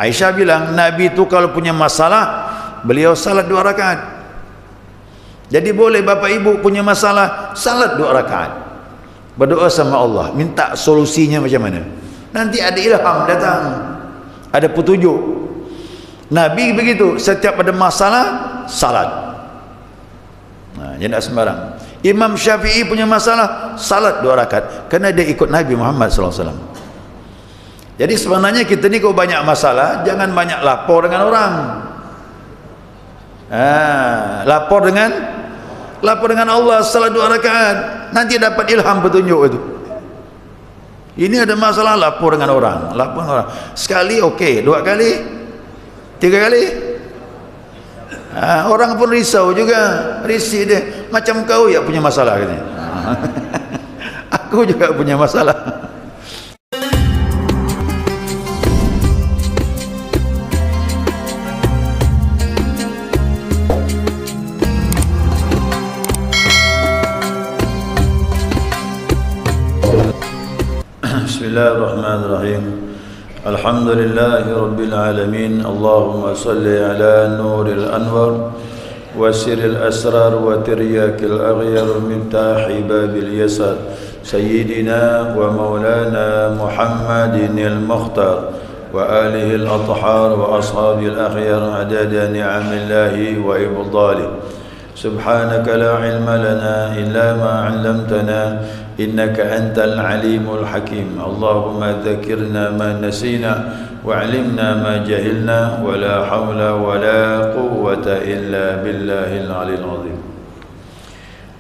Aisyah bilang Nabi itu kalau punya masalah beliau salat 2 rakaat. Jadi boleh bapak ibu punya masalah salat 2 rakaat, berdoa sama Allah, minta solusinya macam mana. Nanti ada ilham datang, ada petunjuk. Nabi begitu, setiap ada masalah salat. Nah, jangan sembarang. Imam Syafi'i punya masalah salat 2 rakaat kerana dia ikut Nabi Muhammad SAW. Jadi sebenarnya kita ni kalau banyak masalah jangan banyak lapor dengan orang. Lapor dengan Allah, salat 2 rakaat, nanti dapat ilham petunjuk itu. Ini ada masalah, lapor dengan orang, lapor dengan orang. Sekali okey, 2 kali, 3 kali. Orang pun risau juga, risih dia. Macam kau ya punya masalah katanya. Aku juga punya masalah. Bismillahirrahmanirrahim. Alhamdulillahi rabbil alamin. Allahumma salli ala nuril anwar wa sirril asrar wa tiryakil aghyar miftahi babil yasar sayyidina wa maulana Muhammadin al-mukhtar wa alihi al-athhar wa ashabil akhyar adada ni'amillahi wa ibdalih. Subhanaka la ilma lana illa ma 'allamtana innaka antal alimul hakim. Allahumma dzakirna ma nasina wa'allimna ma jahilna wa la hawla wa la quwwata illa billahil aliyil azim.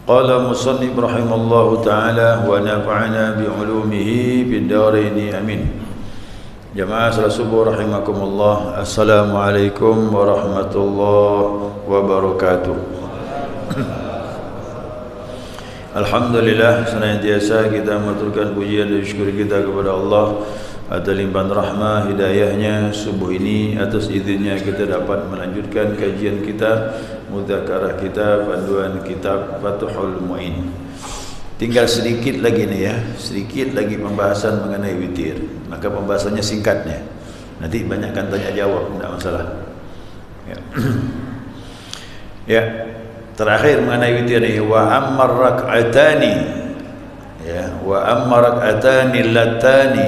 Qala musannif rahimallahu ta'ala wa nafa'ana bi 'ulumihi fid dharain amin. Jamaah salat subuh rahimakumullah. Assalamualaikum warahmatullahi wabarakatuh. Alhamdulillah, senantiasa kita mengaturkan pujian dan syukur kita kepada Allah atas limpahan rahmah hidayahnya. Subuh ini atas izinnya kita dapat melanjutkan kajian kita, mudzakarah kita, panduan kitab Fathul Mu'in. Tinggal sedikit lagi nih ya, sedikit lagi pembahasan mengenai witir. Maka pembahasannya singkatnya, nanti banyakkan tanya jawab, tidak masalah ya. Ya, terakhir mengenai witir ini, wa ammar rak'atani, ya, wa ammar rak'atani latani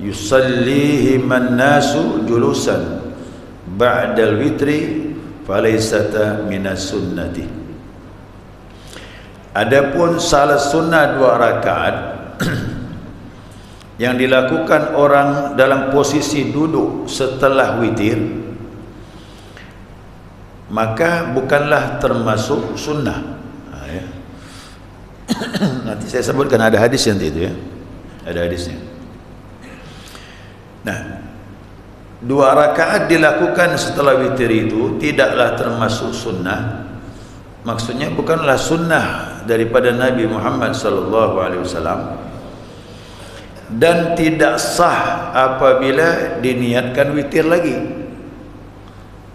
yusallihi man nasu julusan ba'dal witri falaysata minas sunnati. Adapun salat sunnah 2 rakaat yang dilakukan orang dalam posisi duduk setelah witir, maka bukanlah termasuk sunnah. Ya. Nanti saya sebutkan, ada hadis nanti itu ya, ada hadisnya. Nah, 2 rakaat dilakukan setelah witir itu tidaklah termasuk sunnah. Maksudnya bukanlah sunnah daripada Nabi Muhammad SAW, dan tidak sah apabila diniatkan witir lagi.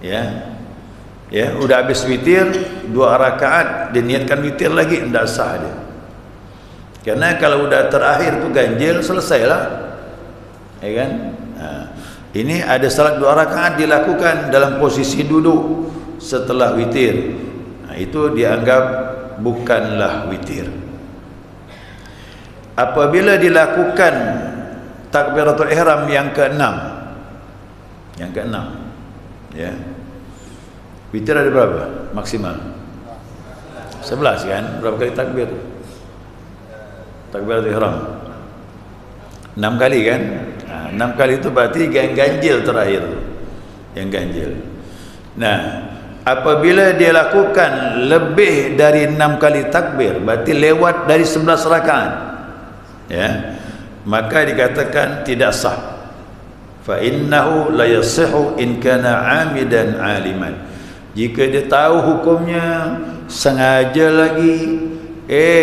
Ya. Ya, udah habis witir 2 rakaat diniatkan witir lagi, tidak sah dia. Karena kalau udah terakhir tu ganjil, selesailah. Ya kan? Nah, ini ada salat 2 rakaat dilakukan dalam posisi duduk setelah witir. Nah, itu dianggap bukanlah witir. Apabila dilakukan takbiratul ihram yang ke-6, ya. Witir ada berapa? Maksimal 11 kan? Berapa kali takbir? Takbiratul ihram 6 kali kan? Nah, 6 kali itu berarti yang ganjil terakhir, yang ganjil. Nah, apabila dia lakukan lebih dari 6 kali takbir, berarti lewat dari 11 rakaat, ya, maka dikatakan tidak sah. Fa innahu la yasihhu in kana 'amidan 'aliman. Jika dia tahu hukumnya, sengaja lagi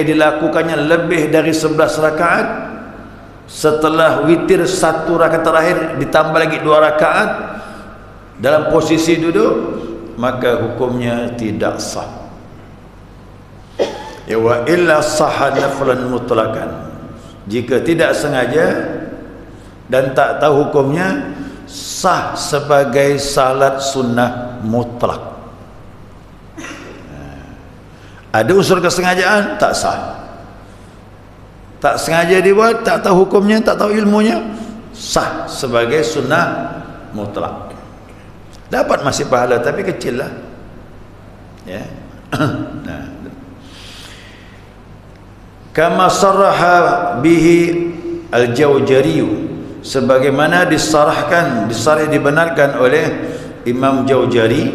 dilakukannya lebih dari 11 rakaat, setelah witir 1 rakaat terakhir ditambah lagi 2 rakaat dalam posisi duduk, maka hukumnya tidak sah. Ya, wa illa sahha naflan mutlaqan. Jika tidak sengaja dan tak tahu hukumnya, sah sebagai salat sunnah mutlak. Ada unsur kesengajaan, tak sah. Tak sengaja dibuat, tak tahu hukumnya, tak tahu ilmunya, sah sebagai sunnah mutlak. Dapat masih pahala tapi kecil lah. Ya. Nah. Kama sarraha bihi al-Jawzari, sebagaimana dibenarkan oleh Imam Jawzari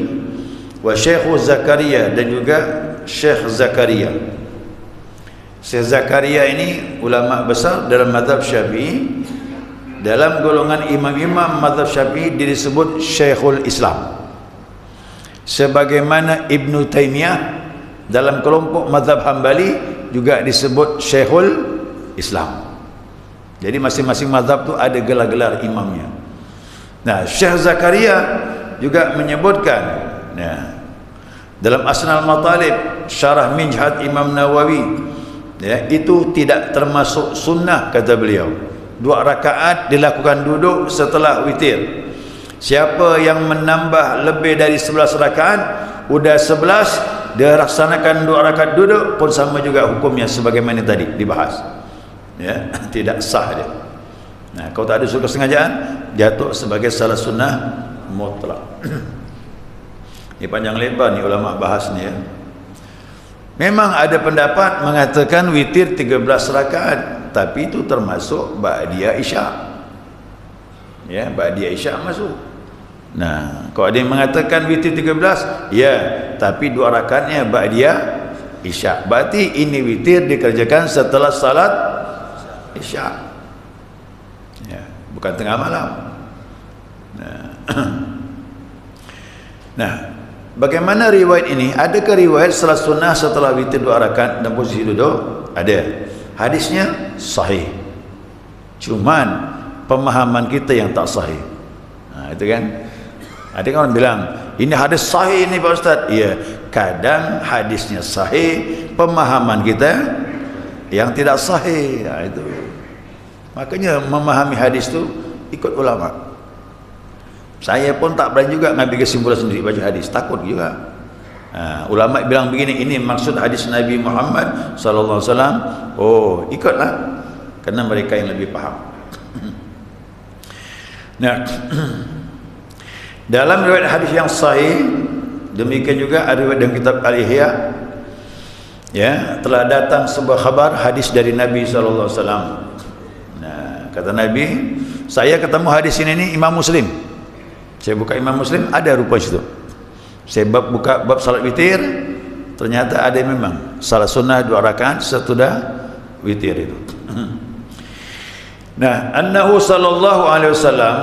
wa Syekh Zakaria, dan juga Syekh Zakaria. Syekh Zakaria ini ulama besar dalam mazhab Syafi'i. Dalam golongan imam-imam mazhab Syafi'i dia disebut Syekhul Islam, sebagaimana Ibnu Taimiyah dalam kelompok mazhab Hambali juga disebut Syekhul Islam. Jadi masing-masing mazhab tu ada gelar-gelar imamnya. Nah, Syekh Zakaria juga menyebutkan, ya, dalam Asnal Matalib syarah Minhaj Imam Nawawi, ya, itu tidak termasuk sunnah, kata beliau. 2 rakaat dilakukan duduk setelah witir. Siapa yang menambah lebih dari 11 rakaat, udah 11 dia laksanakan 2 rakaat duduk pun sama juga hukumnya sebagaimana tadi dibahas. Ya, tidak sah dia. Nah, kalau tak ada unsur kesengajaan, jatuh sebagai salat sunnah mutlak. Ini panjang lebar ni ulama bahas ni, ya. Memang ada pendapat mengatakan witir 13 rakaat, tapi itu termasuk ba'diyah isya. Ya, ba'diyah isya masuk. Nah, kalau ada yang mengatakan witir 13, ya, tapi 2 rakaatnya ba'diyah isya. Berarti ini witir dikerjakan setelah salat isya. Ya, bukan tengah malam. Nah, bagaimana riwayat ini? Adakah riwayat salat sunnah setelah witir 2 rakaat dan posisi duduk? Ada. Hadisnya sahih. Cuman pemahaman kita yang tak sahih. Nah, itu kan. Ada orang bilang, ini hadis sahih ni Pak Ustaz. Ya, kadang hadisnya sahih, pemahaman kita yang tidak sahih. Nah, itu. Makanya memahami hadis tu ikut ulama. Saya pun tak berani juga ngambil kesimpulan sendiri baca hadis, takut juga. Ulama bilang begini, ini maksud hadis Nabi Muhammad sallallahu alaihi wasallam. Oh, ikutlah, karena mereka yang lebih paham. Nah, dalam riwayat hadis yang sahih, demikian juga ada riwayat dalam kitab Al-Ihya, ya, telah datang sebuah khabar hadis dari Nabi sallallahu alaihi wasallam. Nah, kata Nabi, saya ketemu hadis ini Imam Muslim. Saya buka Imam Muslim, ada rupa situ. Saya buka bab salat witir, ternyata ada memang salat sunnah 2 rakaat sesudah witir itu. Nah, annahu sallallahu alaihi wasallam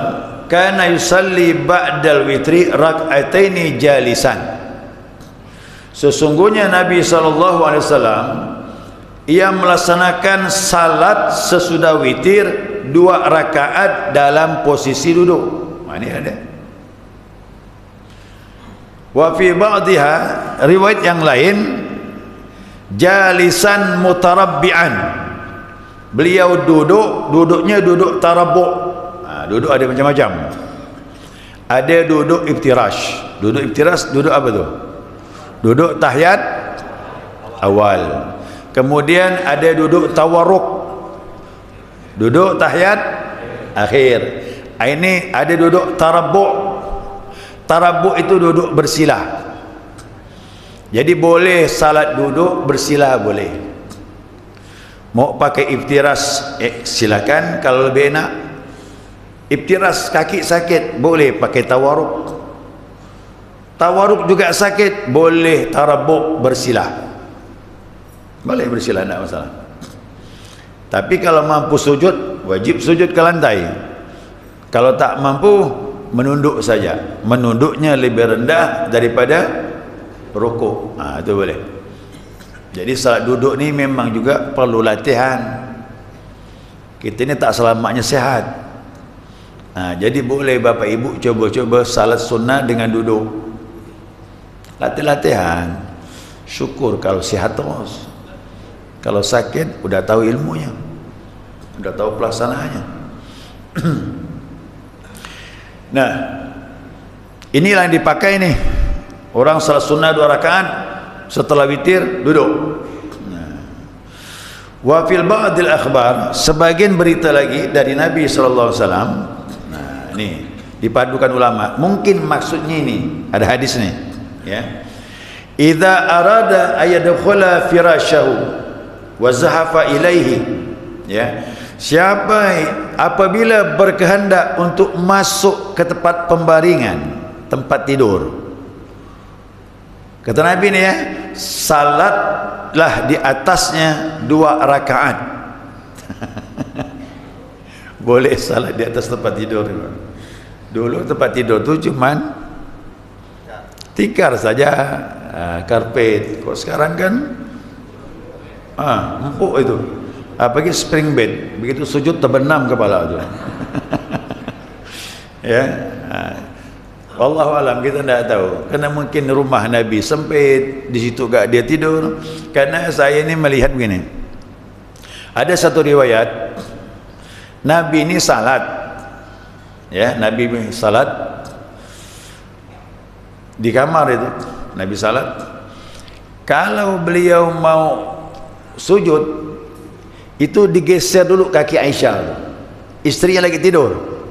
kana yusalli ba'dal witri rak'ataini jalisan. Sesungguhnya Nabi sallallahu alaihi wasallam ia melaksanakan salat sesudah witir 2 rakaat dalam posisi duduk. Ini ada. Wa fi ba'dihha, riwayat yang lain, jalisan mutarabbi'an. Beliau duduknya duduk tarabbu'. Duduk ada macam-macam. Ada duduk iftirash. Duduk iftirash, duduk apa tu? Duduk tahiyat awal. Kemudian ada duduk tawarruk. Duduk tahiyat akhir. Ini ada duduk tarabbu'. Tarabbu' itu duduk bersila. Jadi boleh salat duduk bersila, boleh. Mau pakai iftiras, silakan. Kalau lebih enak iftiras kaki sakit, boleh pakai tawaruk. Tawaruk juga sakit, boleh tarabbu' bersila. Boleh bersila, tidak masalah. Tapi kalau mampu sujud, wajib sujud ke lantai. Kalau tak mampu, menunduk saja. Menunduknya lebih rendah daripada rukuk. Itu boleh. Jadi salat duduk ni memang juga perlu latihan. Kita ni tak selamatnya sehat. Jadi boleh bapa ibu coba-coba salat sunnah dengan duduk. Latihan. Syukur kalau sihat terus. Kalau sakit, udah tahu ilmunya, udah tahu pelaksanaannya. Nah, inilah yang dipakai nih. Orang salat sunnah 2 rakaat, setelah witir duduk. Wa fil ba'dil akhbar, sebagian berita lagi dari Nabi sallallahu alaihi wasallam. Nah, ini dipadukan ulama. Mungkin maksudnya ini ada hadis nih, ya. Idza arada ayadkhula firasyahu wa zahafa ilaihi, ya. Siapa apabila berkehendak untuk masuk ke tempat pembaringan, tempat tidur. Kata Nabi ni, ya, salatlah di atasnya 2 rakaat. Boleh salat di atas tempat tidur. Dulu tempat tidur tu cuman tikar saja, karpet. Kok sekarang kan empuk itu. Apalagi spring bed, begitu sujud terbenam kepala tu. Ya. Wallahu alam, kita tidak tahu. Karena mungkin rumah Nabi sempit, di situ gak dia tidur. Karena saya ini melihat begini. Ada satu riwayat Nabi ini salat, ya, Nabi salat di kamar itu. Nabi salat. Kalau beliau mau sujud, itu digeser dulu kaki Aisyah, istrinya lagi tidur,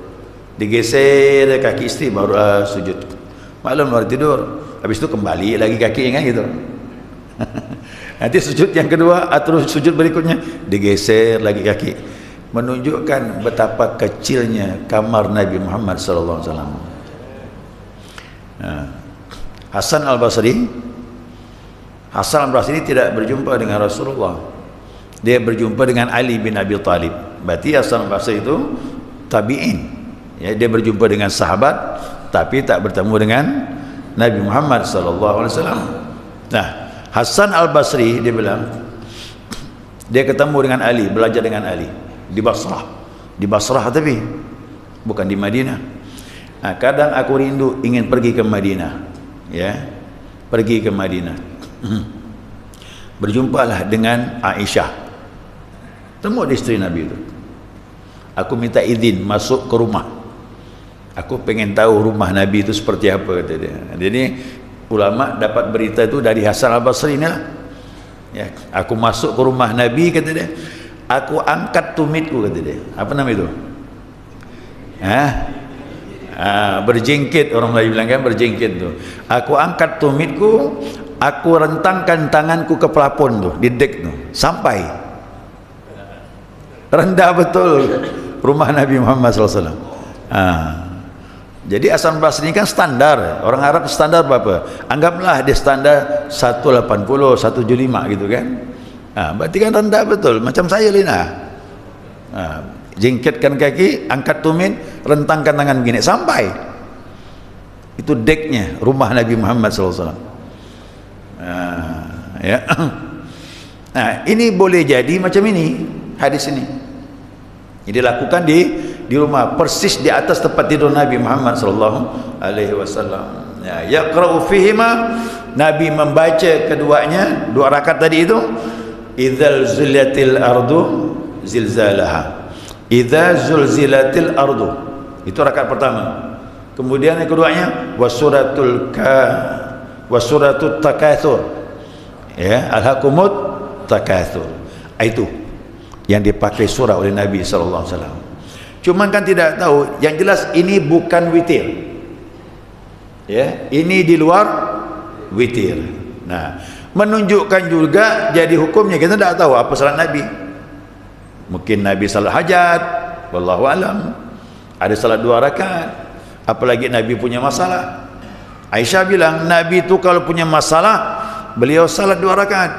digeser kaki istri baru sujud. Maklum baru tidur, habis itu kembali lagi kaki, kan gitu. Nanti sujud yang kedua atau sujud berikutnya digeser lagi kaki, menunjukkan betapa kecilnya kamar Nabi Muhammad sallallahu alaihi wasallam. Hasan al-Basri tidak berjumpa dengan Rasulullah. Dia berjumpa dengan Ali bin Abi Talib. Berarti Hasan al-Basri itu tabi'in, ya, dia berjumpa dengan sahabat tapi tak bertemu dengan Nabi Muhammad sallallahu alaihi wasallam. Nah, Hasan al-Basri dia bilang dia ketemu dengan Ali, belajar dengan Ali di Basrah. Di Basrah tapi bukan di Madinah. Nah, kadang aku rindu ingin pergi ke Madinah, ya, pergi ke Madinah. Berjumpalah dengan Aisyah, temu istri Nabi itu. Aku minta izin masuk ke rumah. Aku pengen tahu rumah Nabi itu seperti apa, kata dia. Jadi ulama dapat berita itu dari Hasan al-Basri ni lah. Ya, aku masuk ke rumah Nabi, kata dia. Aku angkat tumitku, kata dia. Apa nama itu? Berjingkit, orang Melayu bilang kan, berjingkit tu. Aku angkat tumitku, aku rentangkan tanganku ke pelapon tu, di dek tu, sampai rendah betul rumah Nabi Muhammad SAW. Jadi Hasan Basri ini kan standar, orang Arab standar berapa? Anggaplah dia standar 180, 175 gitu kan. Berarti kan rendah betul, macam saya Lina. Jingkitkan kaki, angkat tumit, rentangkan tangan begini, sampai itu deknya rumah Nabi Muhammad SAW. Ya. Nah, ini boleh jadi macam ini hadis ini. Ini dilakukan di rumah, persis di atas tempat tidur Nabi Muhammad sallallahu alaihi wasallam. Ya, yaqra'u fihima, Nabi membaca keduanya 2 rakaat tadi itu. Idzal zilatil ardu zilzalaha. Idza zulzilatil ardu. Itu rakaat pertama. Kemudian yang keduanya wasuratul takatsur. Ya, alhaqumut takatsur. Itu yang dipakai surah oleh Nabi sallallahu alaihi wasallam. Cuma kan tidak tahu, yang jelas ini bukan witir. Ya, ini di luar witir. Nah, menunjukkan juga jadi hukumnya kita tidak tahu apa salat Nabi. Mungkin Nabi salat hajat, wallahu alam. Ada salat 2 rakaat. Apalagi Nabi punya masalah. Aisyah bilang Nabi itu kalau punya masalah beliau salat 2 rakaat.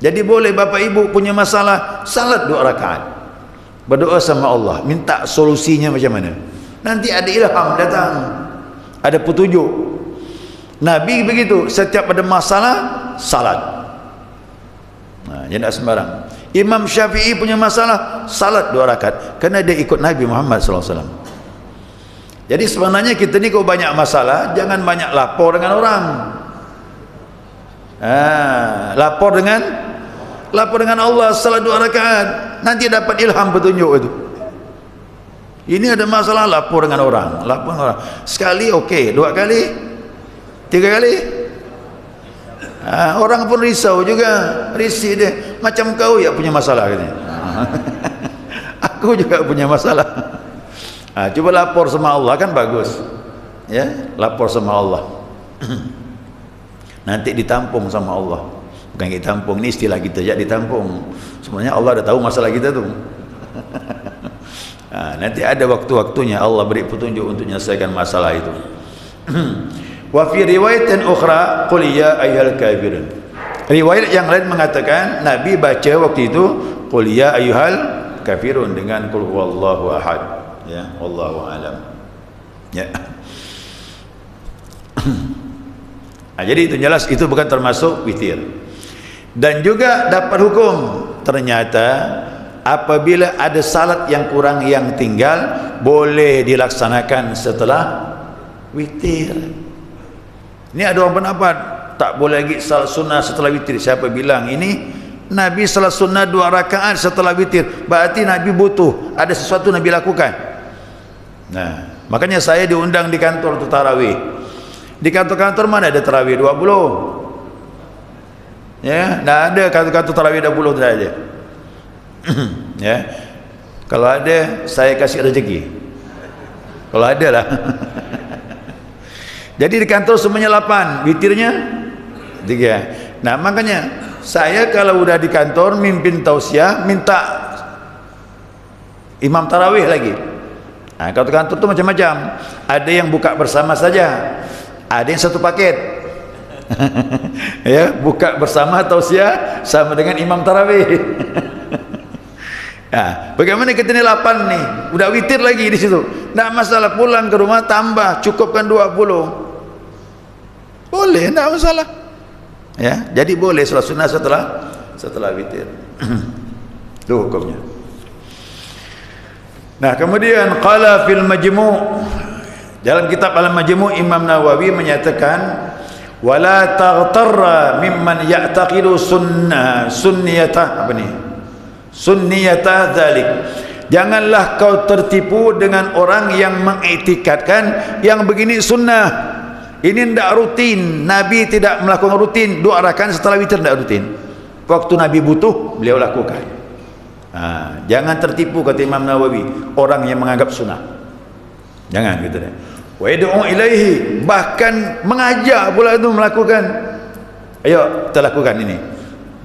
Jadi boleh bapak ibu punya masalah salat 2 rakaat, berdoa sama Allah, minta solusinya macam mana. Nanti ada ilham datang, ada petunjuk. Nabi begitu, setiap ada masalah salat. Nah, jangan sembarang. Imam Syafi'i punya masalah salat 2 rakaat, kerana dia ikut Nabi Muhammad SAW. Jadi sebenarnya kita ni kalau banyak masalah, jangan banyak lapor dengan orang. Lapor dengan Allah, salat 2 rakaat, nanti dapat ilham petunjuk itu. Ini ada masalah, lapor dengan orang, lapor dengan orang. Sekali okey, 2 kali, 3 kali. Orang pun risau juga, risih dia. Macam kau ya punya masalah katanya. Aku juga punya masalah. Coba lapor sama Allah, kan bagus. Ya, lapor sama Allah. Nanti ditampung sama Allah. Bukan ditampung, ini istilah kita ya, ditampung. Sebenarnya Allah dah tahu masalah kita tu. Nanti ada waktu-waktunya Allah beri petunjuk untuk menyelesaikan masalah itu. Wa fi riwayatin ukhra qul ya ayyuhal kafirun. Riwayat yang lain mengatakan Nabi baca waktu itu qul ya ayyuhal kafirun dengan qul huwallahu ahad. Ya, wallahu alam. Ya. Jadi itu jelas itu bukan termasuk witir. Dan juga dapat hukum, ternyata apabila ada salat yang kurang yang tinggal boleh dilaksanakan setelah witir. Ini ada orang pendapat tak boleh lagi salat sunnah setelah witir. Siapa bilang ini? Nabi salat sunnah 2 rakaat setelah witir, berarti Nabi butuh, ada sesuatu Nabi lakukan. Nah, makanya saya diundang di kantor untuk tarawih. Di kantor-kantor mana ada tarawih 20? Ya, tidak ada kantor-kantor tarawih 20, tidak ada. Ya, kalau ada saya kasih rezeki. Kalau ada lah. Jadi di kantor semuanya 8, witirnya 3. Nah, makanya saya kalau udah di kantor mimpin tausiah minta imam tarawih lagi. Nah, kalau kantor itu macam-macam. Ada yang buka bersama saja, ada yang satu paket. Ya, buka bersama tausiah sama dengan imam tarawih. Nah, bagaimana kita ni 8 nih, udah witir lagi di situ. Tidak masalah, pulang ke rumah tambah, cukupkan 20. Boleh, tidak masalah. Ya, jadi boleh salat sunnah setelah witir. Itu hukumnya. Nah, kemudian qala fil majmu', dalam kitab al-majmu' Imam Nawawi menyatakan wala taghtarra mimman ya'taqidu sunniyata dzalik. Janganlah kau tertipu dengan orang yang mengiktikadkan yang begini sunnah. Ini tidak rutin. Nabi tidak melakukan rutin 2 rakaat setelah witir, tidak rutin. Waktu Nabi butuh beliau lakukan. Jangan tertipu kata Imam Nawawi orang yang menganggap sunnah. Jangan gitu deh. Wa yad'u ilaihi, bahkan mengajak pula itu melakukan. Ayo kita lakukan ini.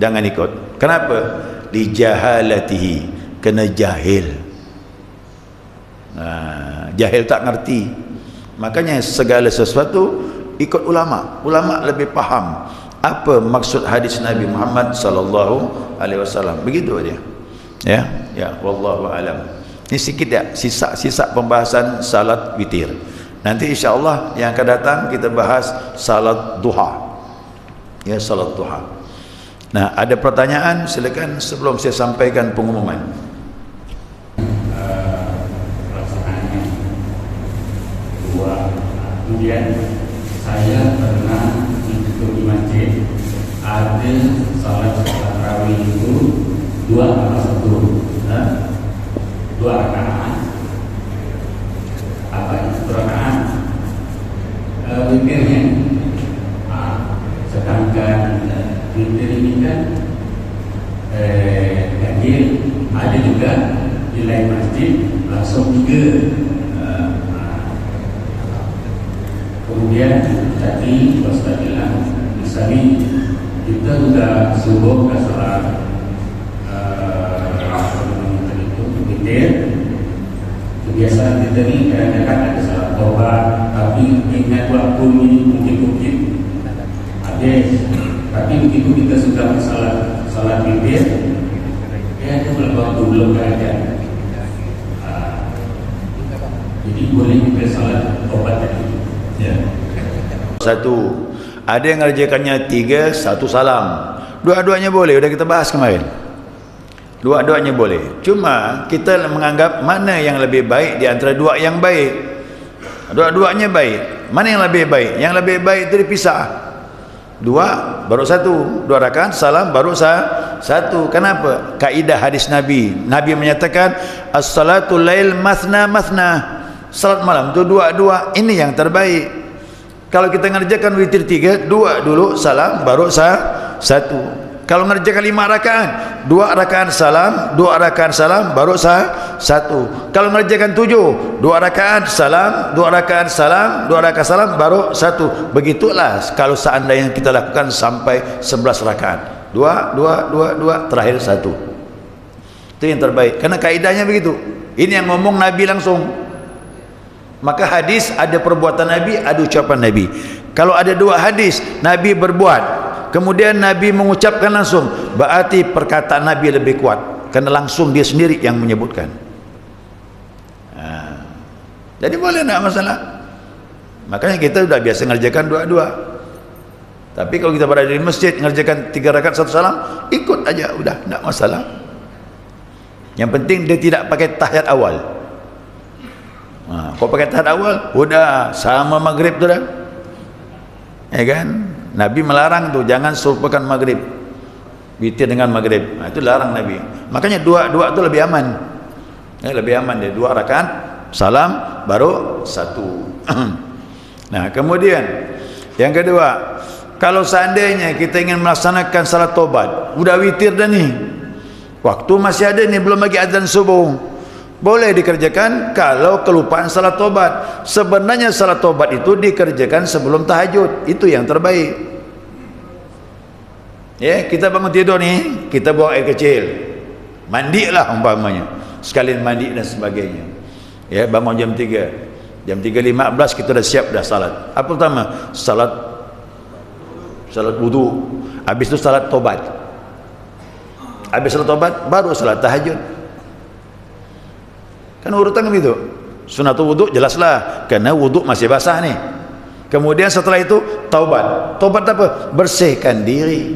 Jangan ikut. Kenapa? Li jahalatihi, kena jahil. Jahil tak ngerti. Makanya segala sesuatu ikut ulama. Ulama lebih faham apa maksud hadis Nabi Muhammad sallallahu alaihi wasallam. Begitu dia. Ya, wallahu alam. Ini sikit ya, sisa pembahasan salat witir. Nanti insya-Allah yang akan datang kita bahas salat duha. Ya, salat duha. Nah, ada pertanyaan silakan sebelum saya sampaikan pengumuman. Kemudian saya pernah ikut di masjid, ada salat tarawih itu 2 atau 1, 2 rakaat. Apa itu rakaat? Witirnya. Sedangkan witir ini kan ganjil, ada juga di lain masjid langsung 3. Kemudian tadi Ustaz bilang misalnya kita sudah subuh ke salat itu witir, kebiasaan kita ni kadang-kadang ada salat taubat, tapi ingat waktu ini mungkin habis. Tapi begitu kita sudah salat witir, ada waktu belum ada. Jadi boleh kita salat taubat tadi. Ya. 1, ada yang ngerjakannya 3, 1 salam. Dua-duanya boleh, sudah kita bahas kemarin. Dua-duanya boleh. Cuma kita menganggap mana yang lebih baik di antara 2 yang baik. Dua-duanya baik. Mana yang lebih baik? Yang lebih baik itu dipisah. 2 baru 1, 2 rakaat salam baru satu. Kenapa? Kaidah hadis Nabi. Nabi menyatakan as-salatul lail mathna mathna. Salat malam itu dua-dua. Ini yang terbaik. Kalau kita ngerjakan witir 3, 2 dulu salam baru satu. Kalau ngerjakan 5 rakaat, 2 rakaat salam, 2 rakaat salam baru satu. Kalau ngerjakan 7, 2 rakaat salam, 2 rakaat salam, 2 rakaat salam baru satu. Begitulah kalau seandainya kita lakukan sampai 11 rakaat. 2 terakhir 1. Itu yang terbaik. Karena kaidahnya begitu. Ini yang ngomong Nabi langsung. Maka hadis ada perbuatan Nabi, ada ucapan Nabi. Kalau ada 2 hadis Nabi berbuat, kemudian Nabi mengucapkan langsung, berarti perkataan Nabi lebih kuat, karena langsung dia sendiri yang menyebutkan. Jadi boleh, tidak masalah. Makanya kita sudah biasa ngerjakan 2-2. Tapi kalau kita berada di masjid ngerjakan 3 rakaat 1 salam, ikut aja, udah tidak masalah. Yang penting dia tidak pakai tahiyat awal. Kau pakai tahiyat awal, udah sama maghrib tu dah. Ya kan? Nabi melarang tu, jangan serupakan maghrib, witir dengan maghrib. Itu larang Nabi. Makanya 2 tu lebih aman. Lebih aman dia 2 rakaat salam baru 1. Nah, kemudian yang kedua, kalau seandainya kita ingin melaksanakan salat taubat, udah witir dah ni, waktu masih ada ni, belum lagi azan subuh, boleh dikerjakan kalau kelupaan salat taubat. Sebenarnya salat taubat itu dikerjakan sebelum tahajud, itu yang terbaik. Ya, kita bangun tidur ni, kita buang air kecil, mandilah umpamanya, sekalian mandi dan sebagainya. Ya, bangun jam 3, jam 3.15 kita dah siap dah salat. Apa pertama? Salat wudu, habis itu salat taubat, habis salat taubat baru salat tahajud. Kan urutan begitu. Sunatul wudu jelaslah, karena wudu masih basah nih. Kemudian setelah itu taubat. Taubat apa? Bersihkan diri.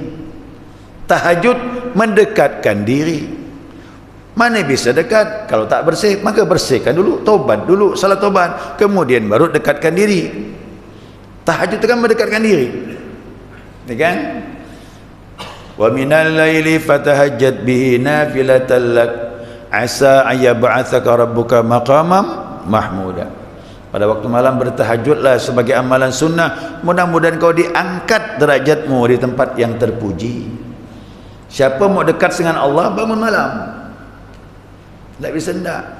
Tahajud mendekatkan diri. Mana bisa dekat kalau tak bersih? Maka bersihkan dulu, taubat dulu, salat taubat, kemudian baru dekatkan diri. Tahajud itu kan mendekatkan diri, ya kan? Wa minal laili fatahajjat bihi nafilatan lak asa ayyab'atsaka rabbuka maqamam mahmuda. Pada waktu malam bertahajudlah sebagai amalan sunnah, mudah-mudahan kau diangkat derajatmu di tempat yang terpuji. Siapa mau dekat dengan Allah, bangun malam. Tak bisa tidak.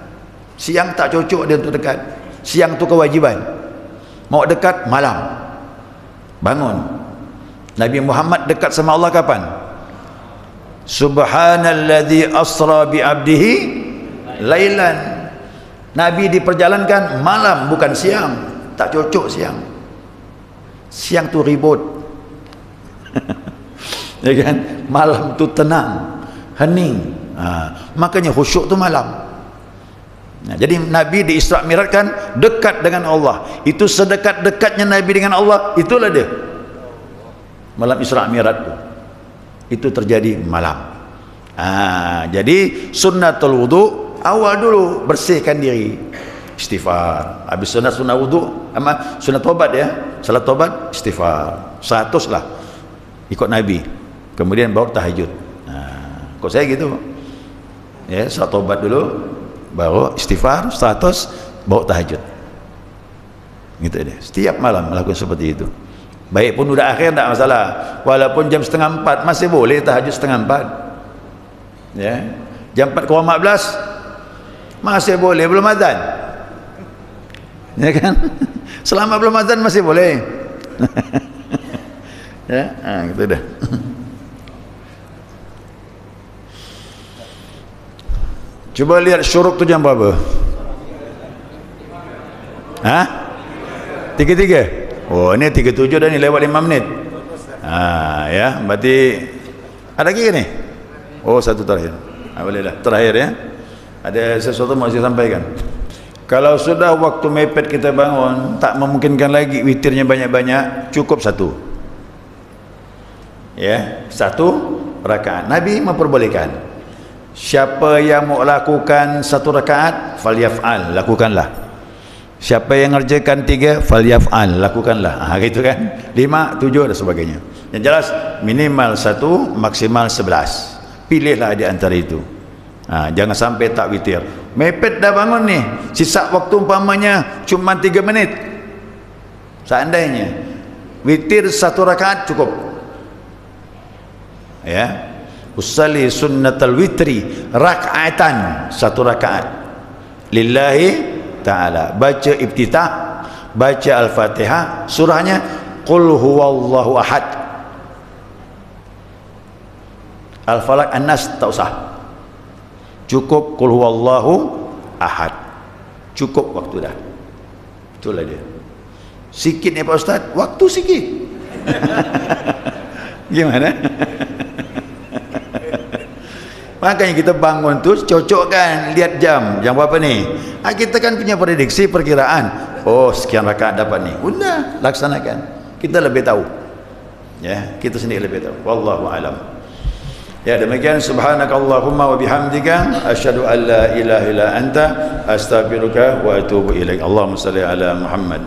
Siang tak cocok dia untuk dekat. Siang tu kewajiban. Mau dekat malam, bangun. Nabi Muhammad dekat sama Allah kapan? Subhanalladzi asra bi 'abdihi lailan. Nabi diperjalankan malam, bukan siang. Tak cocok siang. Siang tu ribut. Ya kan? Malam tu tenang, hening. Makanya khusyuk tu malam. Nah, jadi Nabi di Isra Mi'rajkan dekat dengan Allah. Itu sedekat-dekatnya Nabi dengan Allah, itulah dia. Malam Isra Mi'raj itu terjadi malam. Jadi sunnatul wudu awal dulu, bersihkan diri, istighfar. Habis sunat wudu, sunat tobat ya, salat tobat, istighfar 100 lah, ikut Nabi. Kemudian baru tahajud. Kok saya gitu ya, salat tobat dulu, baru istighfar 100, baru tahajud. Gitu deh, setiap malam melakukan seperti itu. Baik pun udah akhir tak masalah, walaupun jam 3:30 masih boleh tahajud 3:30 ya. Jam 4:15 masih boleh, belum azan ya kan. Selama belum azan masih boleh. Ya, gitu dah. Coba lihat syuruk tu jam berapa? 3:03. Oh, ini 37 dah ni, lewat 5 menit. Ya, berarti ada lagi ni? Oh, satu terakhir. Bolehlah, terakhir ya. Ada sesuatu mau saya sampaikan. Kalau sudah waktu mepet kita bangun, tak memungkinkan lagi witirnya banyak-banyak, cukup 1. Ya, 1 rakaat. Nabi memperbolehkan. Siapa yang mau lakukan 1 rakaat, falyaf'al, lakukanlah. Siapa yang ngerjakan 3, falyaf'al, lakukanlah. Gitu kan. 5, 7 dan sebagainya. Yang jelas minimal 1, maksimal 11. pilihlah di antara itu. Jangan sampai tak witir. Mepet dah bangun ni, sisa waktu umpamanya cuma 3 menit. Seandainya witir 1 rakaat cukup. Ya. Usalli sunnatal witri rak'atan, 1 rakaat. Lillahi ta'ala. Baca iftitah, baca Al-Fatihah, surahnya Qul huwallahu ahad. Al-Falaq, An-Nas tak usah. Cukup Qul huwallahu ahad. Cukup waktu dah. Itulah dia. Sikit ni Pak Ustaz, waktu sikit. Gimana? Makanya kita bangun tu cocokkan, lihat jam berapa ni. Kita kan punya prediksi, perkiraan. Oh, sekian rakaat dapat ni. Udah, laksanakan. Kita lebih tahu. Ya, kita sendiri lebih tahu. Wallahu alam. Ya, demikian subhanakallahumma wa bihamdika asyhadu an la ilaha illa anta astaghfiruka wa atubu ilaik. Allahumma shalli ala Muhammad.